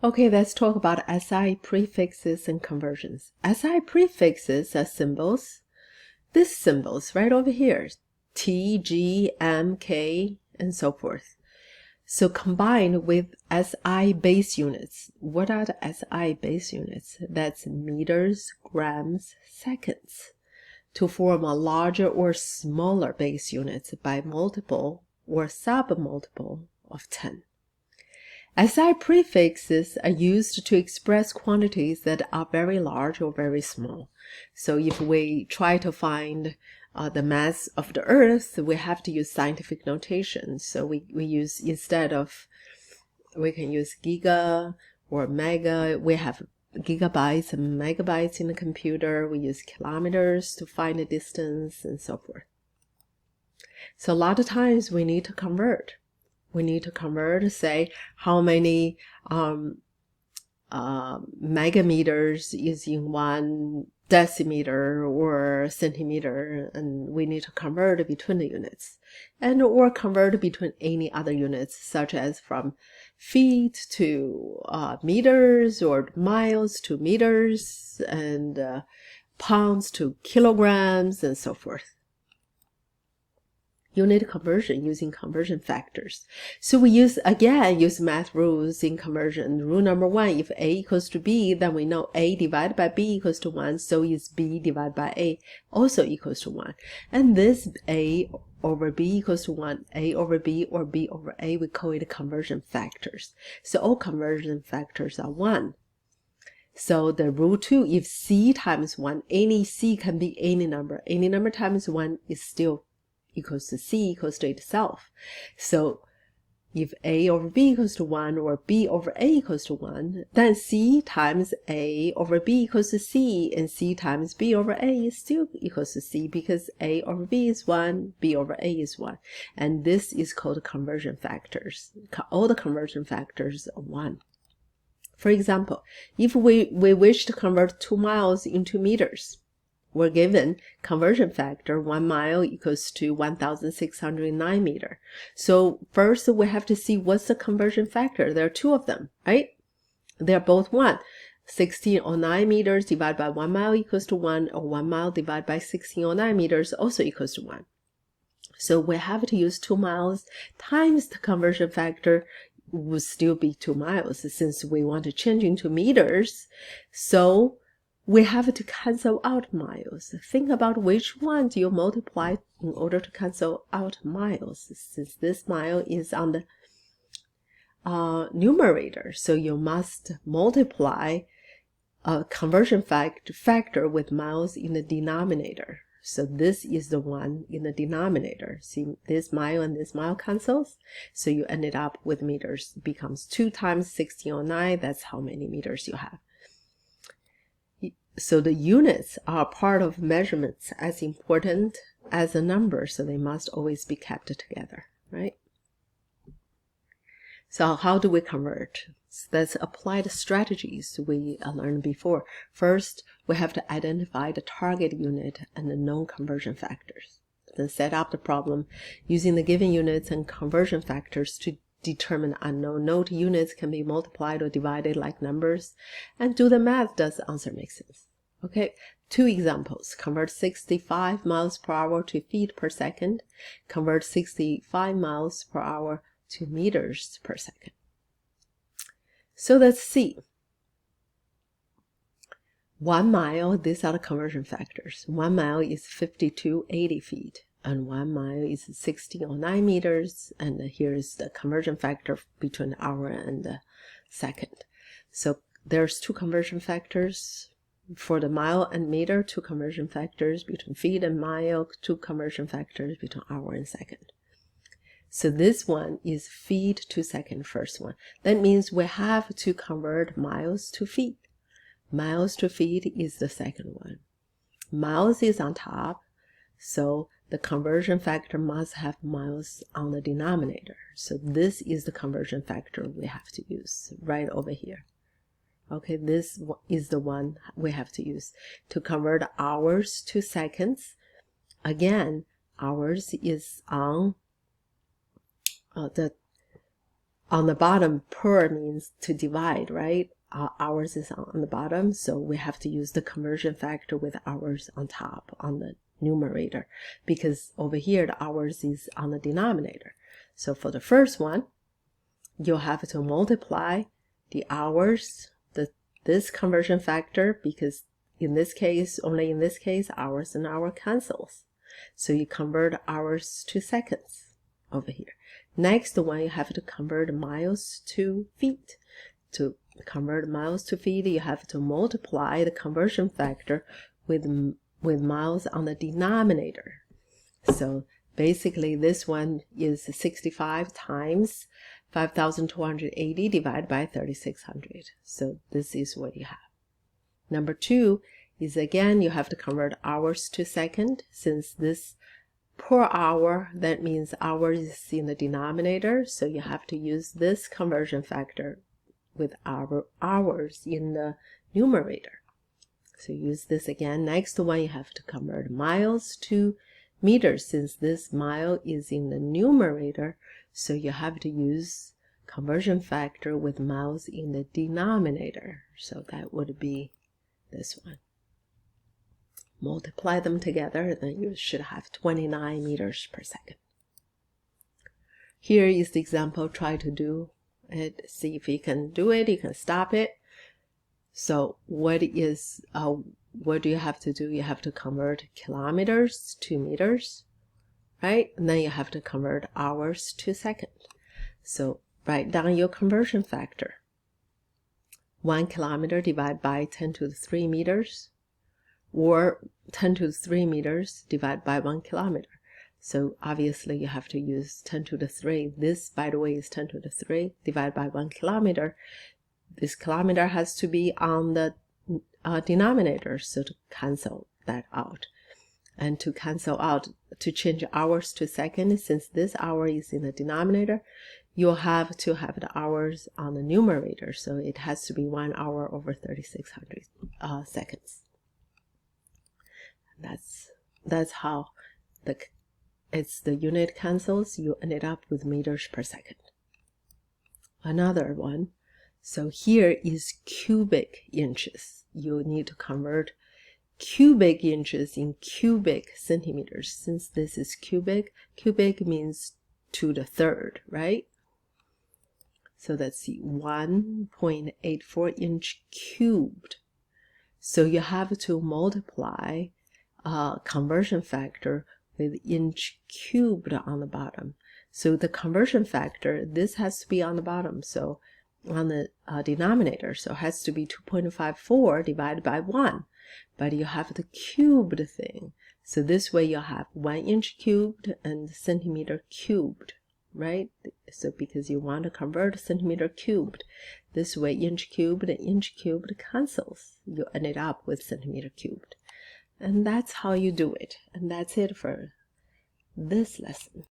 Okay, let's talk about SI prefixes and conversions. SI prefixes are symbols. These symbols right over here, T, G, M, K, and so forth. So combined with SI base units. What are the SI base units? That's meters, grams, seconds, to form a larger or smaller base units by multiple or submultiple of 10. SI prefixes are used to express quantities that are very large or very small. So if we try to find the mass of the Earth, we have to use scientific notation. So we use, instead of, we can use giga or mega. We have gigabytes and megabytes in the computer. We use kilometers to find the distance and so forth. So a lot of times we need to convert. We need to convert to say how many megameters is in 1 decimeter or centimeter, and we need to convert between the units, and or convert between any other units, such as from feet to meters, or miles to meters, and pounds to kilograms, and so forth. Unit conversion using conversion factors. So we use math rules in conversion. Rule number 1, if A equals to B, then we know A divided by B equals to 1, so is B divided by A also equals to 1. And this A over B equals to 1, A over B or B over A, we call it conversion factors. So all conversion factors are 1. So the rule 2, if C times 1, any C can be any number. Any number times 1 is still equals to C equals to itself. So if A over B equals to 1 or B over A equals to 1, then C times A over B equals to C, and C times B over A is still equals to C, because A over B is 1, B over A is 1. And this is called conversion factors. All the conversion factors are 1. For example, if we wish to convert 2 miles into meters, we're given conversion factor 1 mile equals to 1,609 meters. So first we have to see what's the conversion factor. There are 2 of them, right? They're both 1. 1609 meters divided by 1 mile equals to 1, or 1 mile divided by 1609 meters also equals to 1. So we have to use 2 miles times the conversion factor would still be 2 miles since we want to change into meters. So we have to cancel out miles. Think about which one do you multiply in order to cancel out miles, since this mile is on the numerator. So you must multiply a conversion factor with miles in the denominator. So this is the one in the denominator. See, this mile and this mile cancels. So you ended up with meters. It becomes 2 times 1609. That's how many meters you have. So the units are part of measurements as important as a number, so they must always be kept together, right? So how do we convert? So let's apply the strategies we learned before. First, we have to identify the target unit and the known conversion factors. Then set up the problem using the given units and conversion factors to determine unknown. Note units can be multiplied or divided like numbers, and do the math. Does the answer make sense? Okay, 2 examples. Convert 65 miles per hour to feet per second. Convert 65 miles per hour to meters per second. So let's see. 1 mile, these are the conversion factors. 1 mile is 5280 feet. And 1 mile is 1609 meters, and here's the conversion factor between hour and the second. So there's 2 conversion factors for the mile and meter, 2 conversion factors between feet and mile, 2 conversion factors between hour and second. So this one is feet to second, first one. That means we have to convert miles to feet. Miles to feet is the second one. Miles is on top, so the conversion factor must have miles on the denominator. So this is the conversion factor we have to use right over here. Okay, this is the one we have to use to convert hours to seconds. Again, hours is on the on the bottom, per means to divide, right? Hours is on the bottom, so we have to use the conversion factor with hours on top on the numerator, because over here the hours is on the denominator. So for the first one, you'll have to multiply the hours, this conversion factor, because in this case, only in this case, hours and hour cancels. So you convert hours to seconds over here. Next one, you have to convert miles to feet. To convert miles to feet, you have to multiply the conversion factor with miles on the denominator. So basically this one is 65 times 5,280 divided by 3,600. So this is what you have. Number 2 is, again, you have to convert hours to second. Since this per hour, that means hours is in the denominator, so you have to use this conversion factor with hours in the numerator. So use this again. Next one, you have to convert miles to meters. Since this mile is in the numerator, so you have to use conversion factor with miles in the denominator. So that would be this one. Multiply them together, then you should have 29 meters per second. Here is the example. Try to do it. See if you can do it. You can stop it. So what do you have to do? You have to convert kilometers to meters, right? And then you have to convert hours to second. So write down your conversion factor. 1 kilometer divided by 10 to the 3 meters, or 10 to the 3 meters divided by 1 kilometer. So obviously you have to use 10 to the 3. This, by the way, is 10 to the 3 divided by 1 kilometer. This kilometer has to be on the denominator, so to cancel that out. And to cancel out, to change hours to second, since this hour is in the denominator, you'll have to have the hours on the numerator. So it has to be 1 hour over 3,600 seconds. That's how it's the unit cancels. You ended up with meters per second. Another one. So here is cubic inches. You need to convert cubic inches in cubic centimeters. Since this is cubic, cubic means to the third, right? So let's see, 1.84 inch cubed. So you have to multiply conversion factor with inch cubed on the bottom. So the conversion factor, this has to be on the bottom, so on the denominator, so it has to be 2.54 divided by 1. But you have the cubed thing, so this way you have 1 inch cubed and centimeter cubed, right? So because you want to convert centimeter cubed, this way inch cubed and inch cubed cancels. You ended up with centimeter cubed. And that's how you do it. And that's it for this lesson.